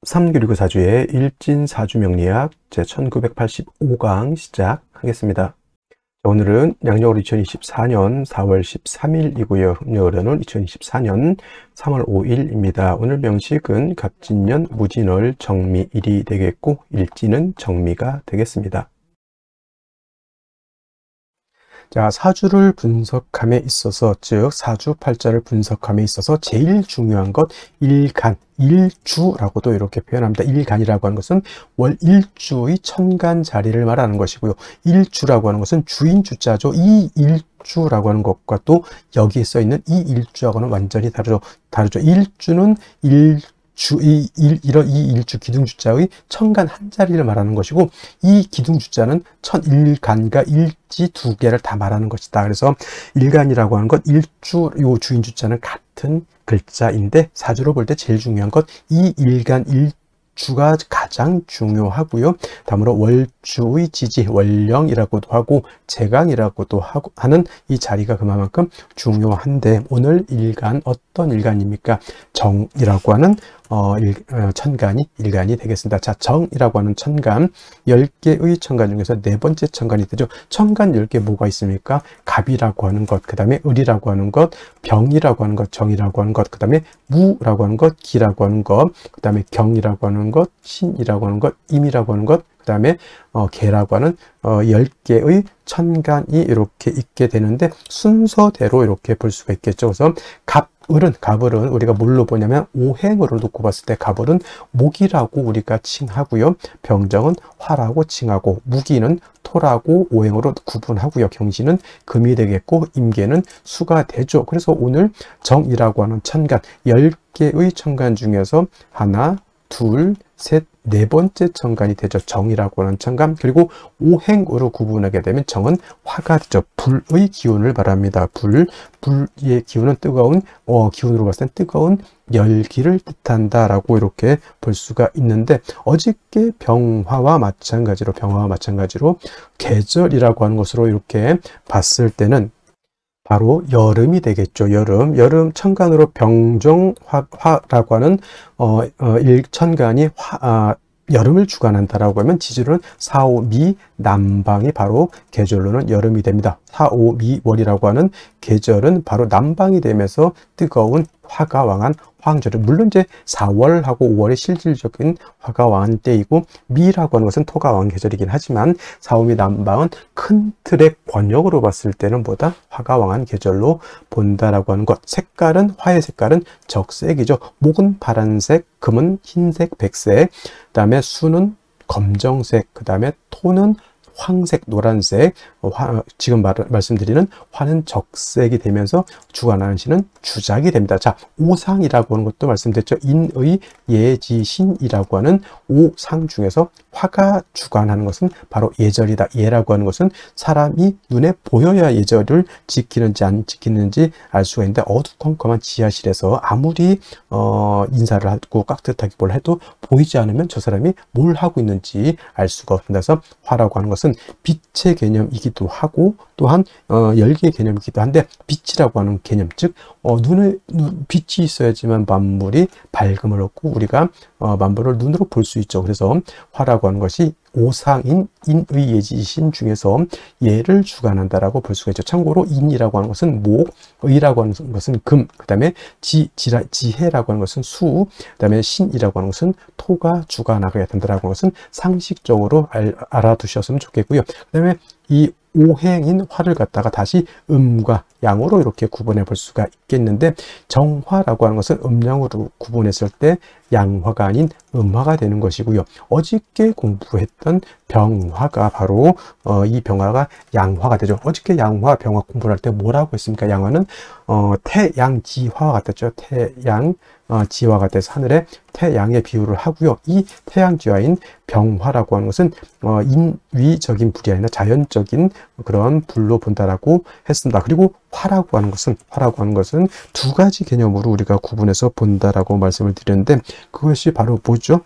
3교리고 사주의 일진사주명리학 제1985강 시작하겠습니다. 오늘은 양력으로 2024년 4월 13일이고요. 음력으로는 2024년 3월 5일입니다. 오늘 명식은 갑진년 무진월 정미일이 되겠고 일진은 정미가 되겠습니다. 자, 사주를 분석함에 있어서, 즉 사주팔자를 분석함에 있어서 제일 중요한 것 일간, 일주라고도 이렇게 표현합니다. 일간이라고 하는 것은 월 일주의 천간 자리를 말하는 것이고요. 일주라고 하는 것은 주인 주자죠. 이 일주라고 하는 것과 또 여기에 써 있는 이 일주하고는 완전히 다르죠. 일주는 이 일주 기둥주자의 천간 한 자리를 말하는 것이고, 이 기둥주자는 천일간과 일지 두 개를 다 말하는 것이다. 그래서 일간이라고 하는 것, 일주, 요 주인주자는 같은 글자인데 사주로 볼 때 제일 중요한 것 이 일간 일주가 가장 중요하고요. 다음으로 월주의 지지, 월령이라고도 하고 제강이라고도 하는 이 자리가 그만큼 중요한데, 오늘 일간 어떤 일간입니까? 정이라고 하는 천간이 일간이 되겠습니다. 자, 정이라고 하는 천간 10개의 천간 중에서 네 번째 천간이 되죠. 천간 10개 뭐가 있습니까? 갑이라고 하는 것, 그 다음에 을이라고 하는 것, 병이라고 하는 것, 정이라고 하는 것, 그 다음에 무라고 하는 것, 기라고 하는 것, 그 다음에 경이라고 하는 것, 신이라고 하는 것, 임이라고 하는 것, 그 다음에 개라고 하는 10개의 천간이 이렇게 있게 되는데, 순서대로 이렇게 볼 수가 있겠죠. 그래서 갑을은 우리가 뭘로 보냐면 오행으로 놓고 봤을 때 갑을은 목이라고 우리가 칭하고요. 병정은 화라고 칭하고, 무기는 토라고 오행으로 구분하고요. 경신은 금이 되겠고, 임계는 수가 되죠. 그래서 오늘 정이라고 하는 천간 10개의 천간 중에서 하나, 둘, 셋, 네 번째 천간이 되죠. 정이라고 하는 천간. 그리고 오행으로 구분하게 되면 정은 화가 되죠. 불의 기운을 말합니다. 불의 기운은 뜨거운, 기운으로 봤을 땐 뜨거운 열기를 뜻한다라고 이렇게 볼 수가 있는데, 어저께 병화와 마찬가지로 계절이라고 하는 것으로 이렇게 봤을 때는 바로 여름이 되겠죠. 여름 천간으로 병정화라고 하는 일천간이 여름을 주관한다라고 하면, 지지로는 사오미 남방이 바로 계절로는 여름이 됩니다. 사오미월이라고 하는 계절은 바로 남방이 되면서 뜨거운 화가 왕한 황절을, 물론 이제 4월하고 5월이 실질적인 화가 왕한 때이고, 미라고 하는 것은 토가 왕한 계절이긴 하지만 사오미 남방은 큰 틀의 권역으로 봤을 때는 보다 화가 왕한 계절로 본다라고 하는 것. 색깔은, 화의 색깔은 적색이죠. 목은 파란색, 금은 흰색, 백색, 그 다음에 수는 검정색, 그 다음에 토는 황색, 노란색, 지금 말씀드리는 화는 적색이 되면서 주관하는 신은 주작이 됩니다. 자, 오상이라고 하는 것도 말씀드렸죠. 인의, 예지신이라고 하는 오상 중에서 화가 주관하는 것은 바로 예절이다. 예라고 하는 것은 사람이 눈에 보여야 예절을 지키는지 안 지키는지 알 수가 있는데, 어두컴컴한 지하실에서 아무리 인사를 하고 깍듯하게 뭘 해도 보이지 않으면 저 사람이 뭘 하고 있는지 알 수가 없습니다. 그래서 화라고 하는 것은 빛의 개념이기도 하고, 또한 열기의 개념이기도 한데, 빛이라고 하는 개념, 즉 눈에 빛이 있어야지만 만물이 밝음을 얻고 우리가 만물을 눈으로 볼 수 있죠. 그래서 화라고 하는 것이 오상인 인의 예지신 중에서 예를 주관한다라고 볼 수가 있죠. 참고로 인이라고 하는 것은 목, 의라고 하는 것은 금, 그 다음에 지혜라고 하는 것은 수, 그 다음에 신이라고 하는 것은 토가 주관하게 된다라고 하는 것은 상식적으로 알아두셨으면 좋겠고요. 그 다음에 이 오행인 화를 갖다가 다시 음과 양으로 이렇게 구분해 볼 수가 있겠는데, 정화라고 하는 것은 음양으로 구분했을 때 양화가 아닌 음화가 되는 것이고요. 어저께 공부했던 병화가 바로 이 병화가 양화가 되죠. 어저께 양화, 병화 공부를 할 때 뭐라고 했습니까? 양화는 태양지화와 같았죠. 태양 지화 같아서 하늘에 태양의 비유를 하고요. 이 태양지화인 병화라고 하는 것은 인위적인 불이 아니라 자연적인 그런 불로 본다라고 했습니다. 그리고 화라고 하는 것은 두 가지 개념으로 우리가 구분해서 본다라고 말씀을 드렸는데, 그것이 바로 뭐죠?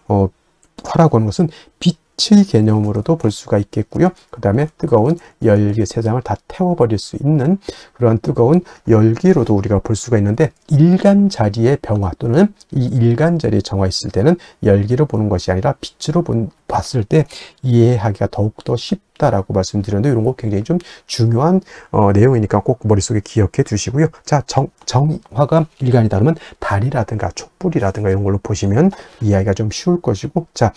화라고 하는 것은 빛 빛의 개념으로도 볼 수가 있겠고요. 그 다음에 뜨거운 열기, 세상을 다 태워버릴 수 있는 그런 뜨거운 열기로도 우리가 볼 수가 있는데, 일간자리의 병화 또는 이 일간자리의 정화 있을 때는 열기로 보는 것이 아니라 빛으로 봤을 때 이해하기가 더욱더 쉽다라고 말씀드렸는데, 이런 거 굉장히 좀 중요한 내용이니까 꼭 머릿속에 기억해 두시고요. 자, 정화가 일간이다 그러면 달이라든가 촛불이라든가 이런 걸로 보시면 이해하기가 좀 쉬울 것이고, 자,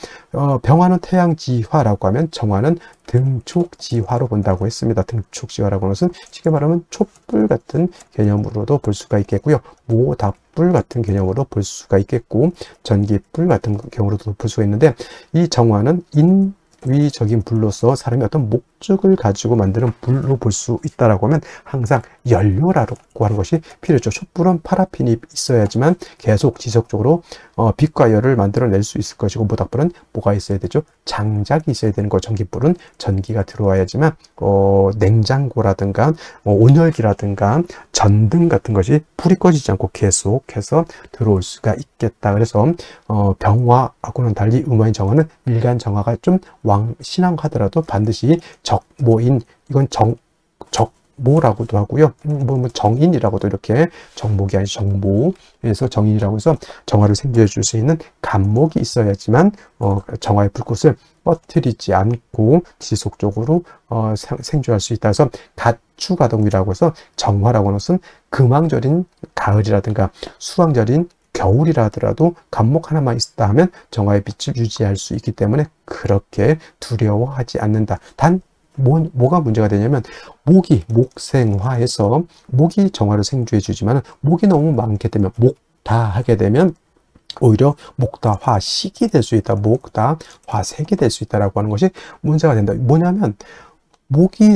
병화는 태양지화라고 하면 정화는 등촉지화로 본다고 했습니다. 등촉지화라고 하는 것은 쉽게 말하면 촛불 같은 개념으로도 볼 수가 있겠고요. 모닥불 같은 개념으로 볼 수가 있겠고, 전기불 같은 경우로도 볼 수가 있는데, 이 정화는 인위적인 불로서 사람이 어떤 목적을 가지고 만드는 불로 볼 수 있다라고 하면 항상 연료라고 하는 것이 필요죠. 촛불은 파라핀이 있어야지만 계속 지속적으로 빛과 열을 만들어낼 수 있을 것이고, 모닥불은 뭐가 있어야 되죠? 장작이 있어야 되는 거. 전기불은 전기가 들어와야지만 냉장고라든가 온열기라든가 전등 같은 것이 불이 꺼지지 않고 계속해서 들어올 수가 있겠다. 그래서 병화하고는 달리 음화인 정화는 일간 정화가 좀 왕신앙하더라도 반드시 적모인, 이건 정모라고도 하고요. 정인이라고도, 이렇게 정목이 아니라 정모에서 정인이라고 해서 정화를 생겨해 줄 수 있는 간목이 있어야지만 정화의 불꽃을 꺼트리지 않고 지속적으로 생존할 수 있다 해서 가추가동이라고 해서 정화라고 하는 것은 금왕절인 가을이라든가 수왕절인 겨울이라 하더라도 간목 하나만 있다 하면 정화의 빛을 유지할 수 있기 때문에 그렇게 두려워하지 않는다. 단 뭐가 문제가 되냐면, 목생화에서 목이 정화를 생주해 주지만 목이 너무 많게 되면, 목다하게 되면 오히려 목다화식이 될 수 있다. 목다화색이 될 수 있다라고 하는 것이 문제가 된다. 뭐냐면,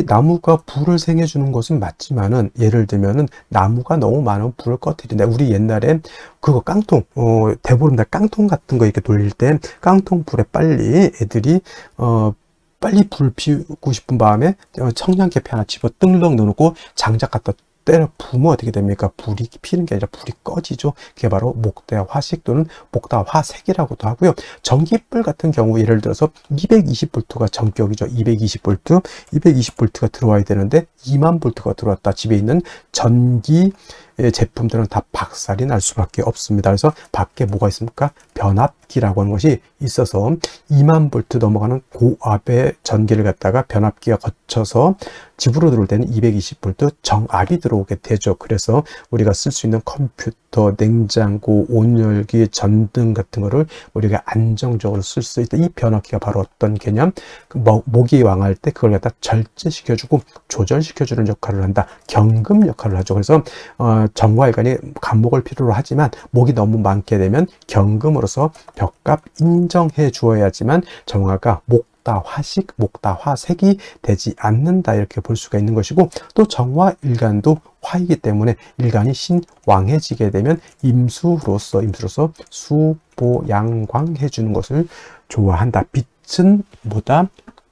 나무가 불을 생해 주는 것은 맞지만은, 예를 들면은 나무가 너무 많은 불을 꺼뜨린다. 우리 옛날에 그거 깡통, 대보름 달 깡통 같은 거 이렇게 돌릴 때 깡통 불에 빨리 애들이 빨리 불 피우고 싶은 마음에 청량계피 하나 집어 뜰렁 넣어놓고 장작 갖다 때려 부으면 어떻게 됩니까? 불이 피는 게 아니라 불이 꺼지죠. 그게 바로 목대화식 또는 목다화색이라고도 하고요. 전기불 같은 경우 예를 들어서 220V가 전격이죠. 220V가 들어와야 되는데 20000V가 들어왔다. 집에 있는 전기 제품들은 다 박살이 날 수밖에 없습니다. 그래서 밖에 뭐가 있습니까? 변압기라고 하는 것이 있어서 20000V 넘어가는 고압의 전기를 갖다가 변압기가 거쳐서 집으로 들어올 때는 220V 정압이 들어오게 되죠. 그래서 우리가 쓸 수 있는 컴퓨터, 냉장고, 온열기, 전등 같은 거를 우리가 안정적으로 쓸 수 있다. 이 변압기가 바로 어떤 개념? 목이 왕할 때 그걸 갖다 절제시켜주고 조절시켜주는 역할을 한다. 경금 역할을 하죠. 그래서 정화일간이 간목을 필요로 하지만 목이 너무 많게 되면 경금으로서 벽값 인정해 주어야지만 정화가 목다화식, 목다화색이 되지 않는다. 이렇게 볼 수가 있는 것이고, 또 정화일간도 화이기 때문에 일간이 신왕해지게 되면 임수로서 수보양광해 주는 것을 좋아한다. 빛은 보다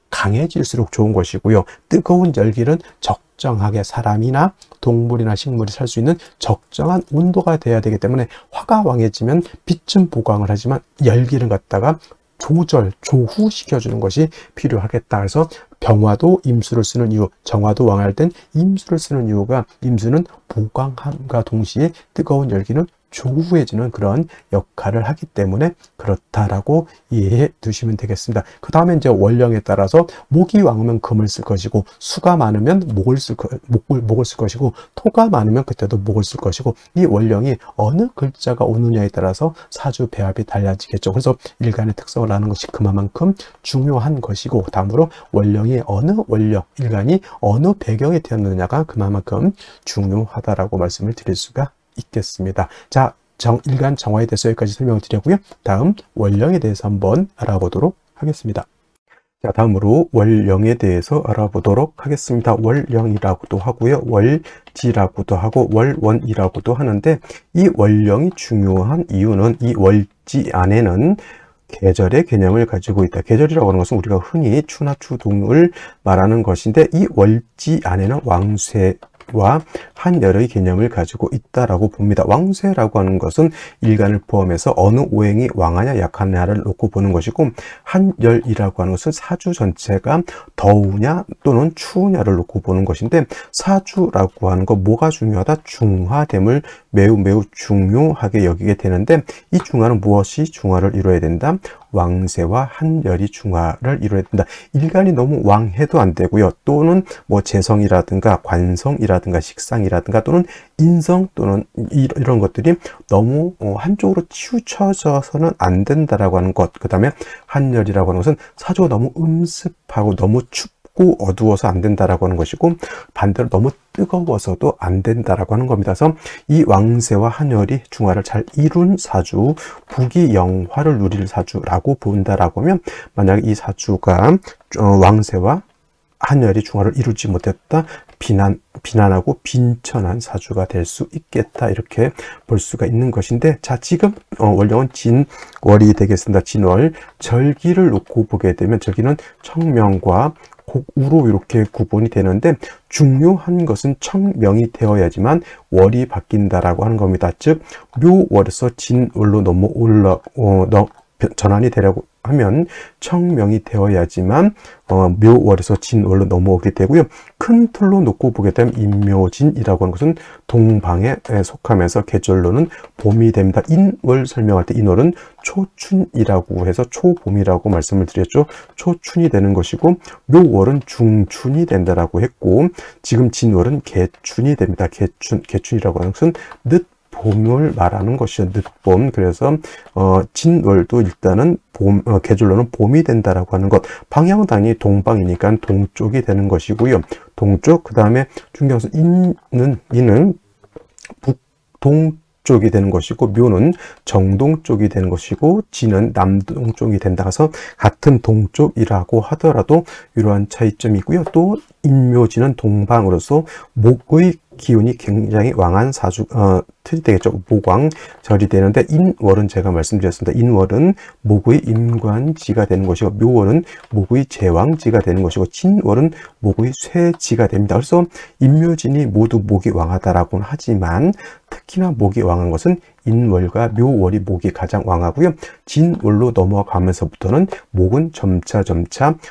강해질수록 좋은 것이고요. 뜨거운 열기는 적정하게 사람이나 동물이나 식물이 살 수 있는 적정한 온도가 돼야 되기 때문에, 화가 왕해지면 빛은 보강을 하지만 열기를 갖다가 조후시켜주는 것이 필요하겠다. 그래서 병화도 임수를 쓰는 이유, 정화도 왕할 땐 임수를 쓰는 이유가, 임수는 보강함과 동시에 뜨거운 열기는 조후해지는 그런 역할을 하기 때문에 그렇다라고 이해해 두시면 되겠습니다. 그 다음에 이제 원령에 따라서 목이 왕으면 금을 쓸 것이고, 수가 많으면 목을 쓸 것이고, 토가 많으면 그때도 목을 쓸 것이고, 이 원령이 어느 글자가 오느냐에 따라서 사주 배합이 달라지겠죠. 그래서 일간의 특성을 아는 것이 그만큼 중요한 것이고, 다음으로 원령이 어느 원령, 일간이 어느 배경에 태어났느냐가 그만큼 중요하다라고 말씀을 드릴 수가 있겠습니다. 자, 일간 정화에 대해서 여기까지 설명을 드렸고요. 다음 원령에 대해서 한번 알아보도록 하겠습니다. 자, 다음으로 월령에 대해서 알아보도록 하겠습니다. 월령이라고도 하고요, 월지라고도 하고 월원이라고도 하는데, 이 월령이 중요한 이유는 이 월지 안에는 계절의 개념을 가지고 있다. 계절이라고 하는 것은 우리가 흔히 추나 추동을 말하는 것인데, 이 월지 안에는 왕쇠 왕쇠와 한열의 개념을 가지고 있다라고 봅니다. 왕쇠라고 하는 것은 일간을 포함해서 어느 오행이 왕하냐 약하냐를 놓고 보는 것이고, 한열이라고 하는 것은 사주 전체가 더우냐 또는 추우냐를 놓고 보는 것인데, 사주라고 하는 거 뭐가 중요하다? 중화됨을 매우 중요하게 여기게 되는데, 이 중화는 무엇이 중화를 이루어야 된다? 왕세와 한열이 중화를 이루어야 된다. 일간이 너무 왕해도 안 되고요. 또는 뭐 재성이라든가 관성이라든가 식상이라든가 또는 인성 또는 이런 것들이 너무 한쪽으로 치우쳐져서는 안 된다라고 하는 것. 그 다음에 한열이라고 하는 것은 사주가 너무 음습하고 너무 춥고 어두워서 안 된다라고 하는 것이고, 반대로 너무 뜨거워서도 안 된다라고 하는 겁니다. 그래서 이 왕세와 한열이 중화를 잘 이룬 사주, 부귀영화를 누릴 사주라고 본다라고 하면, 만약에 이 사주가 왕세와 한열이 중화를 이루지 못했다, 비난하고 빈천한 사주가 될 수 있겠다, 이렇게 볼 수가 있는 것인데, 자, 지금 월령은 진월이 되겠습니다. 진월, 절기를 놓고 보게 되면 절기는 청명과 곡우로 이렇게 구분이 되는데, 중요한 것은 청명이 되어야지만 월이 바뀐다라고 하는 겁니다. 즉 묘월에서 진월로 전환이 되려고 하면 청명이 되어야지만 묘월에서 진월로 넘어오게 되고요. 큰 틀로 놓고 보게 되면 인묘진이라고 하는 것은 동방에 속하면서 계절로는 봄이 됩니다. 인월 설명할 때 인월은 초춘이라고 해서 초봄이라고 말씀을 드렸죠. 초춘이 되는 것이고, 묘월은 중춘이 된다라고 했고, 지금 진월은 개춘이 됩니다. 개춘이라고 하는 것은 봄을 말하는 것이죠. 늦봄. 그래서 진월도 일단은 계절로는 봄이 된다라고 하는 것. 방향은 당연히 동방이니까 동쪽이 되는 것이고요. 동쪽. 그 다음에 중요한 것은 인은 북동쪽이 되는 것이고, 묘는 정동쪽이 되는 것이고, 진은 남동쪽이 된다. 그래서 같은 동쪽이라고 하더라도 이러한 차이점이 있고요. 또 인묘진은 동방으로서 목의 기운이 굉장히 왕한 틀이 되겠죠. 목왕절이 되는데, 인월은 제가 말씀드렸습니다. 인월은 목의 임관지가 되는 것이고, 묘월은 목의 제왕지가 되는 것이고, 진월은 목의 쇠지가 됩니다. 그래서 인묘진이 모두 목이 왕하다라고는 하지만, 특히나 목이 왕한 것은 인월과 묘월이 목이 가장 왕하고요. 진월로 넘어가면서부터는 목은 점차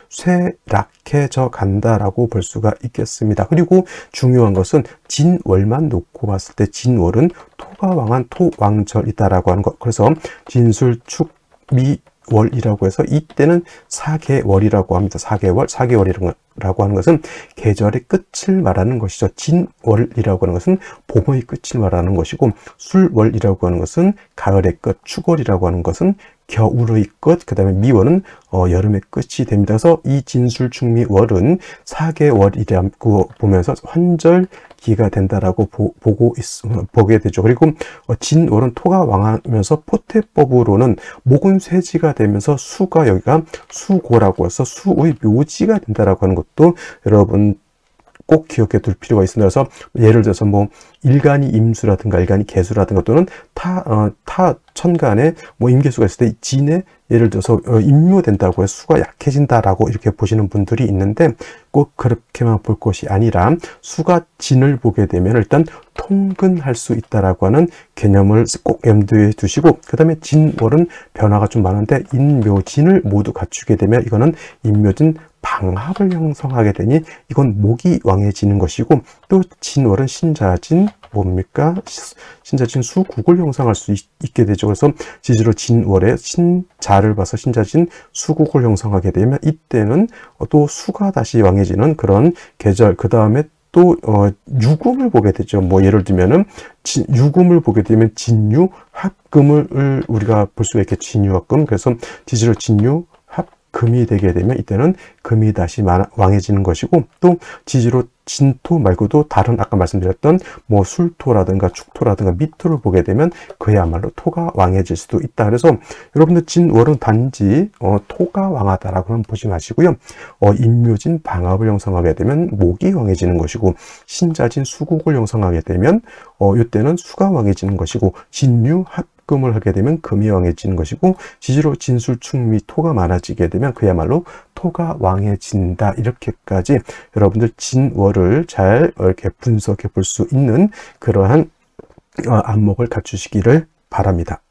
쇠락해져 간다라고 볼 수가 있겠습니다. 그리고 중요한 것은 진월만 놓고 봤을 때 진월은 토가 왕한 토왕절이다라고 하는 것. 그래서 진술축미월이라고 해서 이때는 사계월이라고 합니다. 사계월이라고 하는 것은 계절의 끝을 말하는 것이죠. 진월이라고 하는 것은 봄의 끝을 말하는 것이고, 술월이라고 하는 것은 가을의 끝, 축월이라고 하는 것은 겨울의 끝, 그 다음에 미월은 여름의 끝이 됩니다. 그래서 이 진술축미월은 사계월이라고 보면서 환절기가 된다라고 보게 되죠. 그리고 진월은 토가 왕하면서 포태법으로는 목은 쇠지가 되면서 수가 여기가 수고라고 해서 수의 묘지가 된다라고 하는 것도 여러분 꼭 기억해 둘 필요가 있습니다. 그래서 예를 들어서 뭐 일간이 임수라든가 일간이 개수라든가 또는 타 천간에 뭐 임계수가 있을 때 진에 예를 들어서 임묘된다고 해서 수가 약해진다라고 이렇게 보시는 분들이 있는데, 꼭 그렇게만 볼 것이 아니라 수가 진을 보게 되면 일단 통근할 수 있다라고 하는 개념을 꼭 염두에 두시고, 그 다음에 진월은 변화가 좀 많은데 인묘진을 모두 갖추게 되면 이거는 인묘진 방합을 형성하게 되니 이건 목이 왕해지는 것이고, 또 진월은 신자진 뭡니까? 신자진 수국을 형성할 수 있게 되죠. 그래서 지지로 진월에 신자를 봐서 신자진 수국을 형성하게 되면 이때는 또 수가 다시 왕해지는 그런 계절. 그 다음에 또 유금을 보게 되죠. 뭐 예를 들면은 유금을 보게 되면 진유 합금을 우리가 볼 수가 있겠죠. 진유 합금. 그래서 지지로 진유 금이 되게 되면 이때는 금이 다시 왕해지는 것이고, 또 지지로 진토 말고도 다른 아까 말씀드렸던 뭐 술토라든가 축토라든가 미토를 보게 되면 그야말로 토가 왕해질 수도 있다. 그래서 여러분들 진월은 단지 토가 왕하다라고는 보지 마시고요. 인묘진 방합을 형성하게 되면 목이 왕해지는 것이고, 신자진 수국을 형성하게 되면 이때는 수가 왕해지는 것이고, 진유 합 술금을 하게 되면 금이 왕해지는 것이고, 지지로 진술충미 토가 많아지게 되면 그야말로 토가 왕해진다. 이렇게까지 여러분들 진월을 잘 이렇게 분석해 볼 수 있는 그러한 안목을 갖추시기를 바랍니다.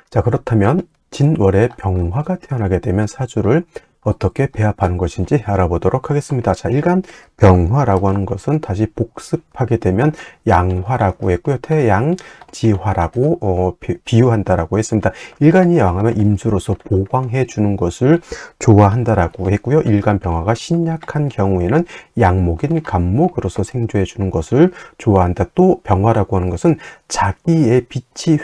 자, 그렇다면 진월에 병화가 태어나게 되면 사주를 어떻게 배합하는 것인지 알아보도록 하겠습니다. 자, 일간 병화라고 하는 것은 다시 복습하게 되면 양화라고 했고요. 태양지화라고 비유한다라고 했습니다. 일간이 양하면 임수로서 보강해 주는 것을 좋아한다라고 했고요. 일간 병화가 신약한 경우에는 양목인 간목으로서 생조해 주는 것을 좋아한다. 또 병화라고 하는 것은 자기의 빛이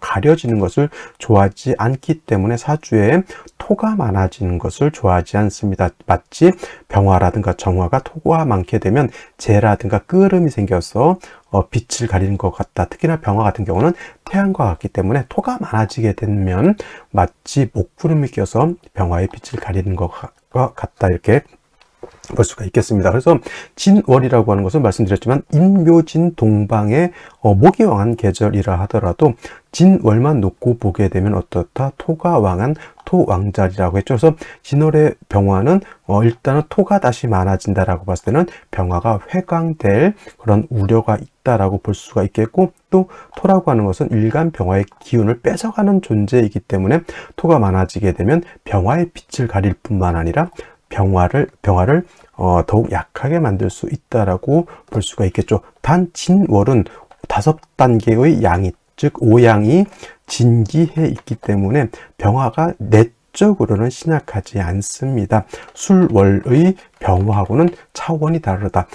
가려지는 것을 좋아하지 않기 때문에 사주에 토가 많아지는 것을 좋아하지 않습니다. 마치 병화라든가 정화가 토가 많게 되면 재라든가 끄름이 생겨서 빛을 가리는 것 같다. 특히나 병화 같은 경우는 태양과 같기 때문에 토가 많아지게 되면 마치 목구름이 껴서 병화의 빛을 가리는 것 같다. 이렇게 볼 수가 있겠습니다. 그래서 진월이라고 하는 것은 말씀드렸지만 인묘진 동방의 목이 왕한 계절이라 하더라도 진월만 놓고 보게 되면 어떻다? 토가 왕한 토왕자리라고 했죠. 그래서 진월의 병화는 일단은 토가 다시 많아진다라고 봤을 때는 병화가 회광될 그런 우려가 있다라고 볼 수가 있겠고, 또 토라고 하는 것은 일간 병화의 기운을 뺏어가는 존재이기 때문에 토가 많아지게 되면 병화의 빛을 가릴 뿐만 아니라 병화를 더욱 약하게 만들 수 있다라고 볼 수가 있겠죠. 단 진월은 5단계의 양이, 즉 오양이 진기해 있기 때문에 병화가 내적으로는 신약하지 않습니다. 술월의 병화하고는 차원이 다르다.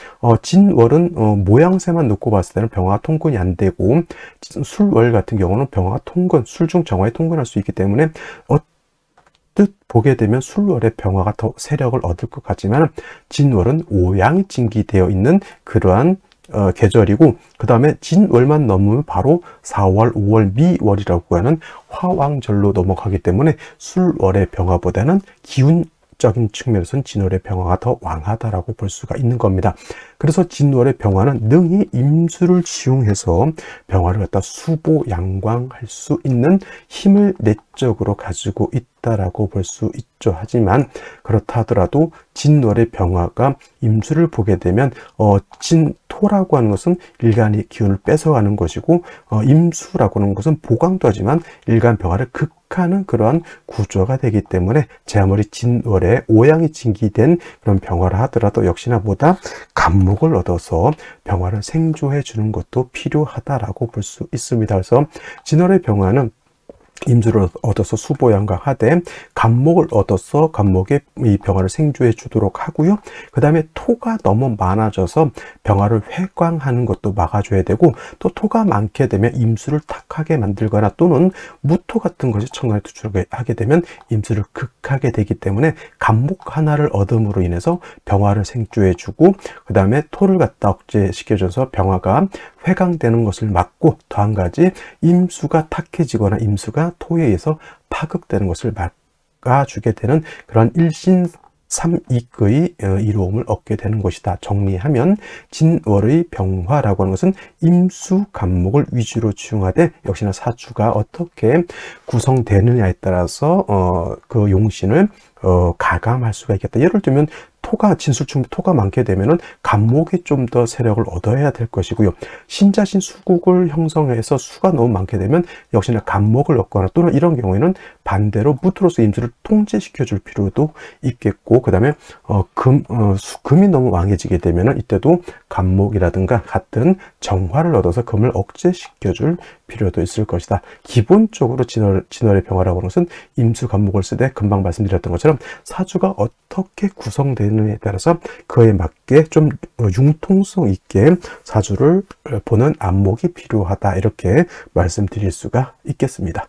진월은 모양새만 놓고 봤을 때는 병화가 통근이 안 되고, 술월 같은 경우는 병화가 통근, 술중 정화에 통근할 수 있기 때문에 뜻 보게 되면 술월의 병화가 더 세력을 얻을 것 같지만 진월은 오양이 진기되어 있는 그러한 계절이고, 그 다음에 진월만 넘으면 바로 4월, 5월, 미월이라고 하는 화왕절로 넘어가기 때문에 술월의 병화보다는 기운적인 측면에서는 진월의 병화가 더 왕하다라고 볼 수가 있는 겁니다. 그래서 진월의 병화는 능히 임수를 지용해서 병화를 갖다 수보 양광할 수 있는 힘을 내적으로 가지고 있다라고 볼 수 있죠. 하지만 그렇다 하더라도 진월의 병화가 임수를 보게 되면 진토라고 하는 것은 일간의 기운을 뺏어가는 것이고, 임수라고 하는 것은 보강도 하지만 일간 병화를 극하는 그러한 구조가 되기 때문에 제 아무리 진월에 오양이 진기된 그런 병화를 하더라도 역시나 보다 간목을 얻어서 병화를 생조해 주는 것도 필요하다라고 볼 수 있습니다. 그래서 진월의 병화는 임수를 얻어서 수보양광하되 간목을 얻어서 간목의 이 병화를 생조해 주도록 하고요. 그 다음에 토가 너무 많아져서 병화를 회광하는 것도 막아줘야 되고, 또 토가 많게 되면 임수를 탁하게 만들거나 또는 무토 같은 것이 천간에 투출하게 되면 임수를 극하게 되기 때문에 간목 하나를 얻음으로 인해서 병화를 생조해 주고, 그 다음에 토를 갖다 억제시켜줘서 병화가 회광되는 것을 막고, 또 한 가지 임수가 탁해지거나 임수가 토에 의해서 파극되는 것을 막아주게 되는 그런 일신삼익의 이로움을 얻게 되는 것이다. 정리하면 진월의 병화라고 하는 것은 임수 간목을 위주로 지용하되, 역시나 사주가 어떻게 구성되느냐에 따라서 그 용신을 가감할 수가 있겠다. 예를 들면 진술충 토가 많게 되면은 간목이 좀 더 세력을 얻어야 될 것이고요. 신자신 수국을 형성해서 수가 너무 많게 되면 역시나 간목을 얻거나, 또는 이런 경우에는 반대로 무토로서 임수를 통제시켜 줄 필요도 있겠고, 그 다음에 금이 너무 왕해지게 되면은 이때도 간목이라든가 같은 정화를 얻어서 금을 억제시켜 줄 필요도 있을 것이다. 기본적으로 진월의 병화라고 하는 것은 임수 간목을 쓰되, 금방 말씀드렸던 것처럼 사주가 어떻게 구성되느냐에 따라서 그에 맞게 좀 융통성 있게 사주를 보는 안목이 필요하다, 이렇게 말씀드릴 수가 있겠습니다.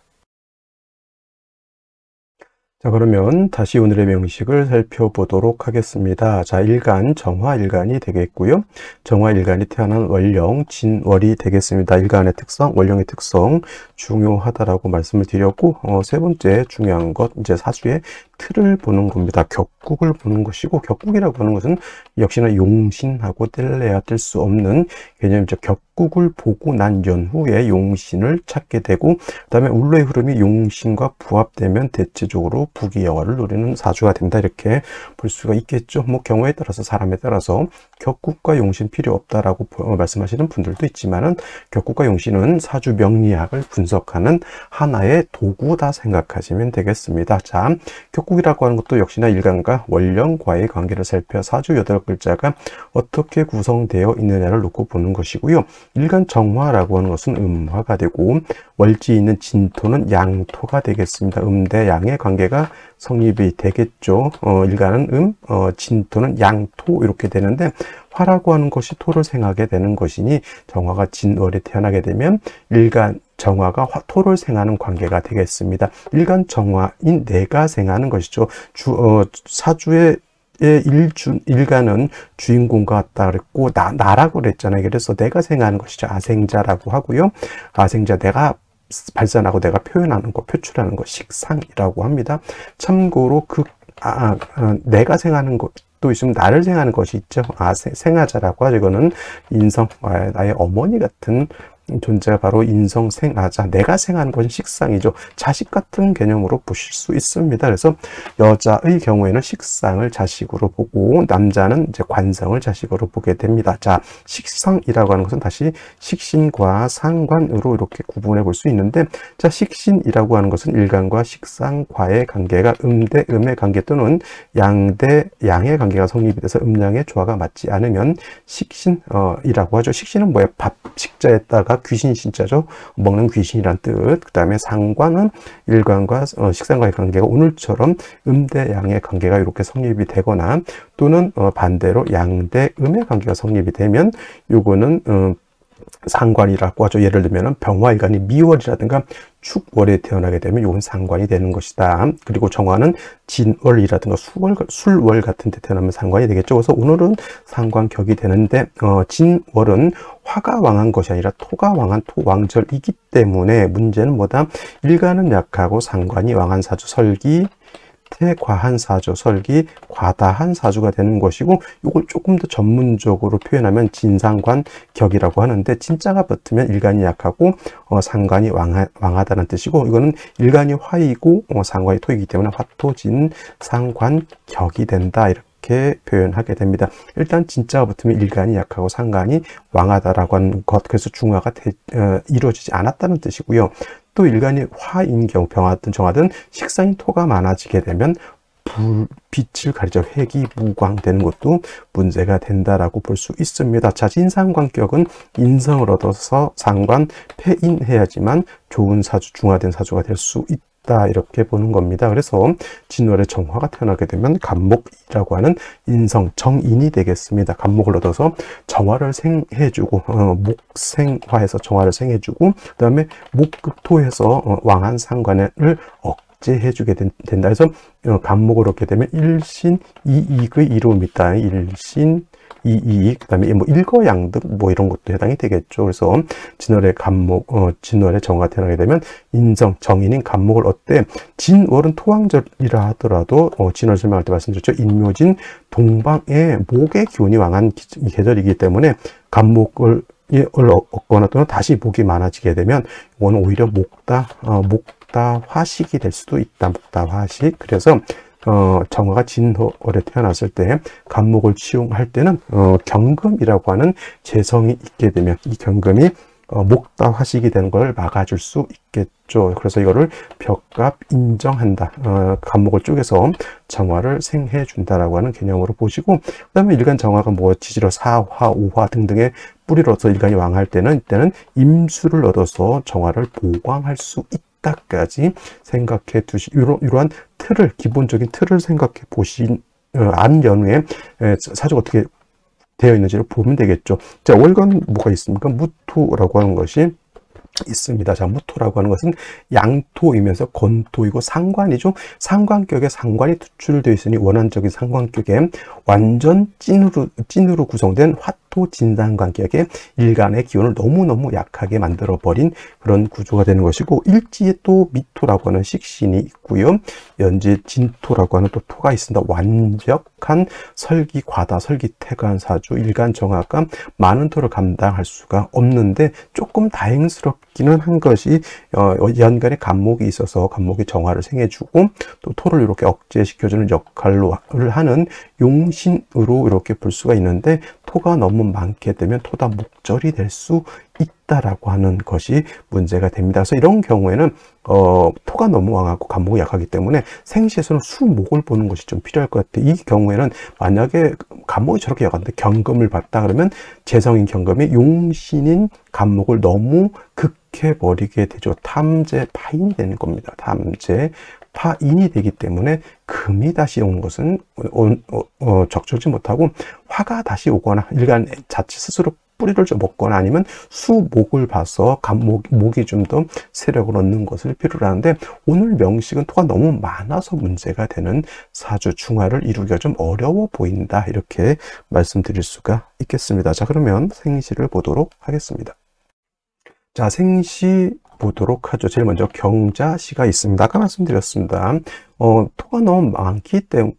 자, 그러면 다시 오늘의 명식을 살펴보도록 하겠습니다. 자, 일간, 정화 일간이 되겠고요. 정화 일간이 태어난 월령, 진월이 되겠습니다. 일간의 특성, 월령의 특성 중요하다라고 말씀을 드렸고, 세 번째 중요한 것, 이제 사주의 틀을 보는 겁니다. 격국을 보는 것이고, 격국이라고 하는 것은 역시나 용신하고 뗄래야 뗄 수 없는 개념이죠. 격국을 보고 난 연후에 용신을 찾게 되고, 그 다음에 울로의 흐름이 용신과 부합되면 대체적으로 부귀영화를 누리는 사주가 된다, 이렇게 볼 수가 있겠죠. 뭐 경우에 따라서, 사람에 따라서 격국과 용신 필요 없다라고 말씀하시는 분들도 있지만은, 격국과 용신은 사주 명리학을 분석하는 하나의 도구다 생각하시면 되겠습니다. 자, 격국이라고 하는 것도 역시나 일간과 월령과의 관계를 살펴 사주 8글자가 어떻게 구성되어 있느냐를 놓고 보는 것이고요. 일간 정화라고 하는 것은 음화가 되고, 월지 있는 진토는 양토가 되겠습니다. 대 양의 관계가 성립이 되겠죠. 일간은 진토는 양토, 이렇게 되는데, 화라고 하는 것이 토를 생하게 되는 것이니 정화가 진월에 태어나게 되면 일간 정화가 토를 생하는 관계가 되겠습니다. 일간 정화인 내가 생하는 것이죠. 사주의 일간은 주인공과 같다 그랬고, 나라고 그랬잖아요. 그래서 내가 생하는 것이죠. 아생자라고 하고요. 아생자, 내가 발산하고 내가 표현하는 것, 표출하는 것, 식상이라고 합니다. 참고로 내가 생하는 것도 있으면 나를 생하는 것이 있죠. 생하자라고 하죠. 이거는 인성, 나의 어머니 같은 존재가 바로 인성생아자, 내가 생하는 것은 식상이죠. 자식 같은 개념으로 보실 수 있습니다. 그래서 여자의 경우에는 식상을 자식으로 보고, 남자는 이제 관성을 자식으로 보게 됩니다. 자, 식상이라고 하는 것은 다시 식신과 상관으로 이렇게 구분해 볼 수 있는데, 자, 식신이라고 하는 것은 일간과 식상과의 관계가 대 음의 관계 또는 양 대 양의 관계가 성립이 돼서 음양의 조화가 맞지 않으면 식신이라고 하죠. 식신은 뭐예요? 식자에다가 귀신 신자죠. 먹는 귀신이란 뜻. 그 다음에 상관은 일간과 식상과의 관계가 오늘처럼 대 양의 관계가 이렇게 성립이 되거나, 또는 반대로 양 대 음의 관계가 성립이 되면 요거는 상관이라고 하죠. 예를 들면 병화일간이 미월이라든가 축월에 태어나게 되면 이건 상관이 되는 것이다. 그리고 정화는 진월이라든가 술월 같은 데 태어나면 상관이 되겠죠. 그래서 오늘은 상관격이 되는데, 진월은 화가 왕한 것이 아니라 토가 왕한 토왕절이기 때문에 문제는 뭐다? 일간은 약하고 상관이 왕한 사주 설기, 과한 사주, 설기, 과다한 사주가 되는 것이고, 이걸 조금 더 전문적으로 표현하면 진상관 격이라고 하는데, 진짜가 붙으면 일간이 약하고 상관이 왕하다는 뜻이고, 이거는 일간이 화이고 상관이 토이기 때문에 화토진 상관 격이 된다, 이렇게 표현하게 됩니다. 일단 진짜가 붙으면 일간이 약하고 상관이 왕하다라고 하는 것, 그래서 중화가 이루어지지 않았다는 뜻이고요. 또 일간이 화인 경우, 병화든 정화든 식상인 토가 많아지게 되면 빛을 가리죠. 회기무광되는 것도 문제가 된다라고 볼 수 있습니다. 자, 진상관격은 인성을 얻어서 상관 폐인해야지만 좋은 사주, 중화된 사주가 될 수 있다, 이렇게 보는 겁니다. 그래서 진월에 정화가 태어나게 되면 간목이라고 하는 인성, 정인이 되겠습니다. 간목을 얻어서 정화를 생해주고, 목생화해서 정화를 생해주고, 그 다음에 목극토해서 왕한 상관을 억제해주게 된다. 그래서 간목을 얻게 되면 일신 이익의 이로움이 있다. 일신 이익, 그 다음에 뭐 일거양득, 뭐 이런 것도 해당이 되겠죠. 그래서 진월의 간목, 진월의 정화가 태어나게 되면 인성, 정인인 간목을 얻되, 진월은 토왕절이라 하더라도, 진월 설명할 때 말씀드렸죠. 인묘진, 동방의 목의 기운이 왕한 계절이기 때문에 간목을 얻거나 또는 다시 목이 많아지게 되면, 이거는 오히려 목다화식이 될 수도 있다. 목다화식. 그래서 정화가 진월에 태어났을 때 간목을 치용할 때는 경금이라고 하는 재성이 있게 되면 이 경금이 목다화식이 되는 걸 막아줄 수 있겠죠. 그래서 이거를 벽갑 인정한다. 간목을 쪼개서 정화를 생해 준다라고 하는 개념으로 보시고, 그 다음에 일간 정화가 뭐 지지로 4화, 5화 등등의 뿌리를 얻어서 일간이 왕할 때는, 이때는 임수를 얻어서 정화를 보강할 수 있다까지 생각해 이러한 틀을, 기본적인 틀을 생각해 보신 안 연후에 사주가 어떻게 되어 있는지를 보면 되겠죠. 자, 월간 뭐가 있습니까? 무토라고 하는 것이 있습니다. 자, 무토라고 하는 것은 양토이면서 건토이고 상관이죠. 상관격에 상관이 투출되어 있으니 원한적인 상관격에 완전 찐으로 구성된 화토 진상관격에 일간의 기운을 너무너무 약하게 만들어버린 그런 구조가 되는 것이고, 일지에 또 미토라고 하는 식신이 있고요. 연지에 진토라고 하는 또 토가 있습니다. 완벽한 설기 과다, 설기 태간 사주, 일간 정화가 많은 토를 감당할 수가 없는데, 조금 다행스럽기는 한 것이 연간에 간목이 있어서 간목이 정화를 생해주고 또 토를 이렇게 억제시켜주는 역할로 하는 용신으로 이렇게 볼 수가 있는데, 토가 너무 많게 되면 토다 묵절이 될 수 있다라고 하는 것이 문제가 됩니다. 그래서 이런 경우에는 토가 너무 왕하고 간목이 약하기 때문에 생시에서는 수목을 보는 것이 좀 필요할 것 같아요. 이 경우에는 만약에 간목이 저렇게 약한데 경금을 봤다 그러면 재성인 경금이 용신인 간목을 너무 극해버리게 되죠. 탐재파인이 되는 겁니다. 탐재파인이 되기 때문에 금이 다시 오는 것은 적절치 못하고, 화가 다시 오거나 일간 자체 스스로 뿌리를 좀 먹거나 아니면 수목을 봐서 목이 좀 더 세력을 얻는 것을 필요로 하는데, 오늘 명식은 토가 너무 많아서 문제가 되는 사주 중화를 이루기가 좀 어려워 보인다, 이렇게 말씀드릴 수가 있겠습니다. 자, 그러면 생시를 보도록 하겠습니다. 자, 생시 보도록 하죠. 제일 먼저 경자시가 있습니다. 아까 말씀드렸습니다. 토가 너무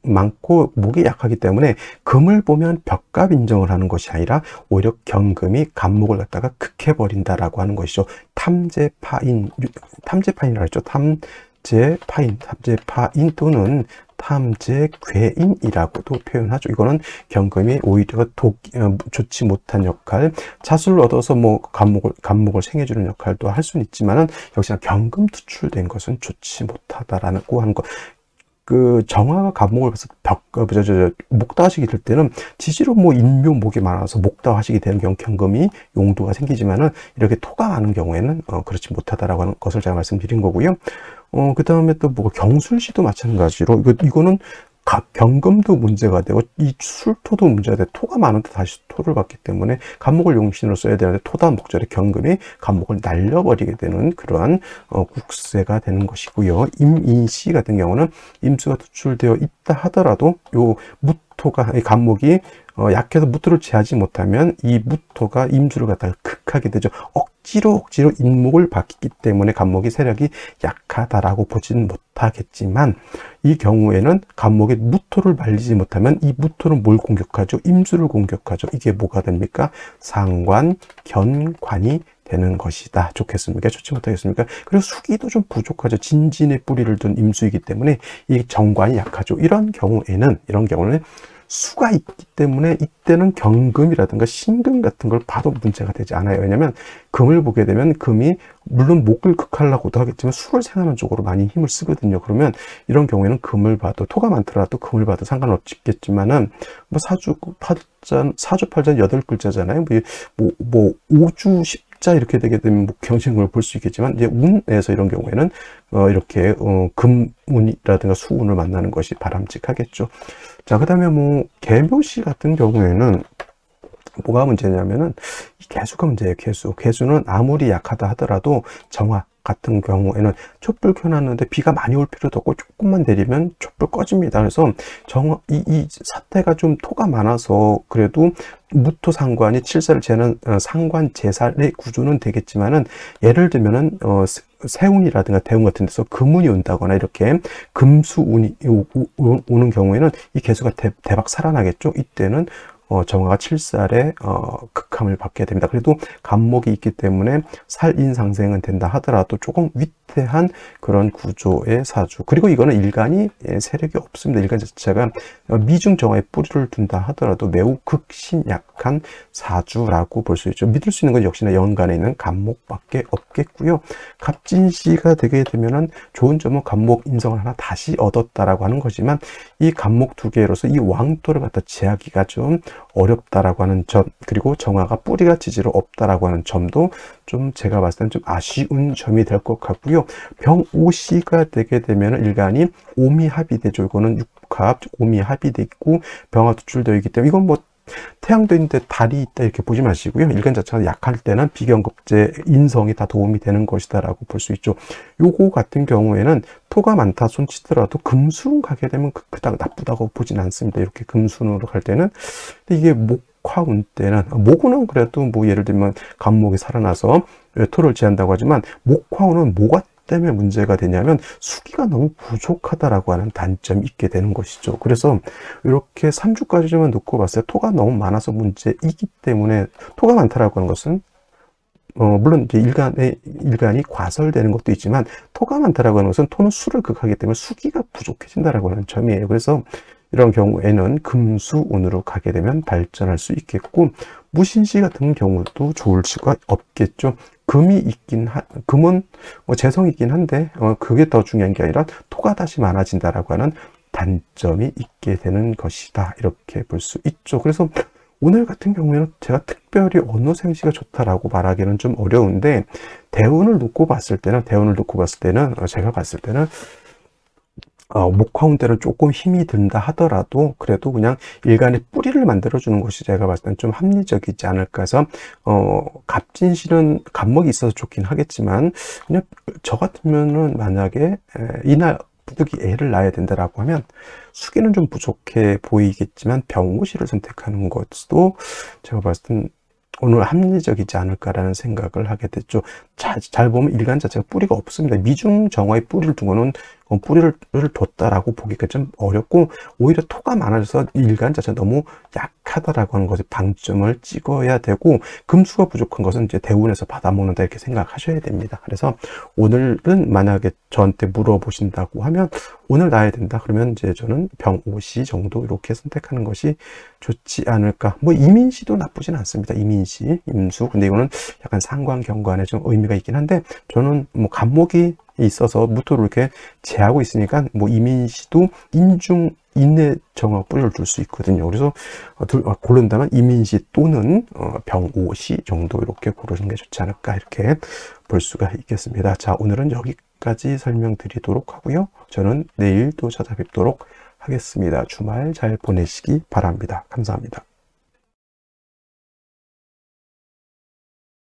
많고 목이 약하기 때문에 금을 보면 벽갑 인정을 하는 것이 아니라 오히려 경금이 간목을 갖다가 극해버린다라고 하는 것이죠. 탐재파인이라고 했죠. 탐재파인 또는 탐재괴인이라고도 표현하죠. 이거는 경금이 오히려 좋지 못한 역할, 자수를 얻어서 뭐 간목을 생해주는 역할도 할 수는 있지만은, 역시나 경금 투출된 것은 좋지 못하다라고 하는 것. 그 정화가 간목을 봐서 목다하시게 될 때는 지지로 뭐 인묘목이 많아서 목다하시게 되는 경금이 용도가 생기지만은, 이렇게 토가 많은 경우에는 그렇지 못하다라고 하는 것을 제가 말씀드린 거고요. 그 다음에 또 뭐 경술시도 마찬가지로 이거는 경금도 문제가 되고 이 술토도 문제가 돼. 토가 많은데 다시 토를 받기 때문에 간목을 용신으로 써야 되는데, 토다 목절에 경금이 간목을 날려버리게 되는 그러한 국세가 되는 것이고요. 임인시 같은 경우는 임수가 투출되어 있다 하더라도 요 무토가, 이 간목이 약해서 무토를 제하지 못하면 이 무토가 임수를 갖다가 극하게 되죠. 억지로 임목을 받기 때문에 간목이 세력이 약하다라고 보지는 못하겠지만, 이 경우에는 간목이 무토를 말리지 못하면 이 무토는 뭘 공격하죠? 임수를 공격하죠. 이게 뭐가 됩니까? 상관, 견관이 되는 것이다. 좋겠습니까? 좋지 못하겠습니까? 그리고 수기도 좀 부족하죠. 진진의 뿌리를 둔 임수이기 때문에 이 정관이 약하죠. 이런 경우에는 수가 있기 때문에 이때는 경금이라든가 신금 같은 걸 봐도 문제가 되지 않아요. 왜냐하면 금을 보게 되면 금이 물론 목을 극하려고도 하겠지만 수를 생하는 쪽으로 많이 힘을 쓰거든요. 그러면 이런 경우에는 금을 봐도, 토가 많더라도 금을 봐도 상관없겠지만은, 뭐 사주팔전 8글자잖아요. 뭐 5주 10자 이렇게 되게 되면 뭐 경신금을 볼 수 있겠지만, 이제 운에서 이런 경우에는 이렇게 금운이라든가 수운을 만나는 것이 바람직하겠죠. 자, 그 다음에 뭐 개묘시 같은 경우에는 뭐가 문제냐면은 이 개수가 문제예요. 개수는 아무리 약하다 하더라도 정화 같은 경우에는 촛불 켜놨는데 비가 많이 올 필요도 없고 조금만 내리면 촛불 꺼집니다. 그래서 이 사태가 좀 토가 많아서 그래도 무토 상관이 칠사를 재는 상관 제살의 구조는 되겠지만은, 예를 들면은 세운이라든가 대운 같은 데서 금운이 온다거나 이렇게 금수운이 오는 경우에는 이 개수가 대박 살아나겠죠. 이때는 정화가 7살에 극함을 받게 됩니다. 그래도 간목이 있기 때문에 살인상생은 된다 하더라도 조금 위태한 그런 구조의 사주. 그리고 이거는 일간이 세력이 없습니다. 일간 자체가 미중 정화에 뿌리를 둔다 하더라도 매우 극신약한 사주라고 볼 수 있죠. 믿을 수 있는 건 역시나 연간에 있는 간목밖에 없겠고요. 갑진시가 되게 되면은 좋은 점은 간목 인성을 하나 다시 얻었다라고 하는 거지만, 이 간목 두 개로서 이 왕토를 갖다 제하기가 좀 어렵다라고 하는 점, 그리고 정화가 뿌리가 지지로 없다라고 하는 점도 좀 제가 봤을 때는 좀 아쉬운 점이 될 것 같고요. 병오시가 되게 되면 일간이 오미합이 되죠. 이거는 육합, 오미합이 되고 병화 투출되어 있기 때문에, 이건 뭐 태양도 있는데 달이 있다 이렇게 보지 마시고요. 일간 자체가 약할 때는 비경급제 인성이 다 도움이 되는 것이다라고 볼 수 있죠. 요거 같은 경우에는 토가 많다 손치더라도 금수로 가게 되면 그닥 나쁘다고 보진 않습니다. 이렇게 금순으로 갈 때는. 근데 이게 목화운 때는, 목운은 그래도 뭐 예를 들면 간목이 살아나서 토를 지한다고 하지만, 목화운은 뭐가 때문에 문제가 되냐면 수기가 너무 부족하다라고 하는 단점이 있게 되는 것이죠. 그래서 이렇게 3주까지만 놓고 봤을 때 토가 너무 많아서 문제이기 때문에, 토가 많다라고 하는 것은 물론 이제 일간이 과설되는 것도 있지만, 토가 많다라고 하는 것은 토는 수를 극하기 때문에 수기가 부족해진다라고 하는 점이에요. 그래서 이런 경우에는 금수운으로 가게 되면 발전할 수 있겠고, 무신시 같은 경우도 좋을 수가 없겠죠. 금은 재성이 있긴 한데 그게 더 중요한 게 아니라 토가 다시 많아진다라고 하는 단점이 있게 되는 것이다, 이렇게 볼 수 있죠. 그래서 오늘 같은 경우에는 제가 특별히 어느 생시가 좋다라고 말하기는 좀 어려운데, 대운을 놓고 봤을 때는 제가 봤을 때는 목화운 때는 조금 힘이 든다 하더라도 그래도 그냥 일간의 뿌리를 만들어주는 것이 제가 봤을 때는 좀 합리적이지 않을까 해서, 갑진실은 갑목이 있어서 좋긴 하겠지만, 그냥 저 같으면은 만약에 이날 부득이 애를 낳아야 된다라고 하면 수기는 좀 부족해 보이겠지만 병오시를 선택하는 것도 제가 봤을 땐 오늘 합리적이지 않을까라는 생각을 하게 됐죠. 잘 보면 일간 자체가 뿌리가 없습니다. 미중 정화의 뿌리를 두고는 뿌리를 뒀다라고 보기가 좀 어렵고, 오히려 토가 많아져서 일간 자체가 너무 약하다라고 하는 것에 방점을 찍어야 되고, 금수가 부족한 것은 이제 대운에서 받아먹는다 이렇게 생각하셔야 됩니다. 그래서 오늘은 만약에 저한테 물어보신다고 하면 오늘 나야 된다 그러면 이제 저는 병오시 정도 이렇게 선택하는 것이 좋지 않을까. 뭐 이민시도 나쁘진 않습니다. 이민시, 임수. 근데 이거는 약간 상관경관에 좀 의미가 있긴 한데, 저는 뭐 간목이 있어서 무토를 이렇게 제하고 있으니까 뭐 이민시도 인중 인내 정화 뿌리를 둘 수 있거든요. 그래서 고른다면 이민시 또는 병오시 정도 이렇게 고르는 게 좋지 않을까, 이렇게 볼 수가 있겠습니다. 자, 오늘은 여기까지 설명드리도록 하고요. 저는 내일 또 찾아뵙도록 하겠습니다. 주말 잘 보내시기 바랍니다. 감사합니다.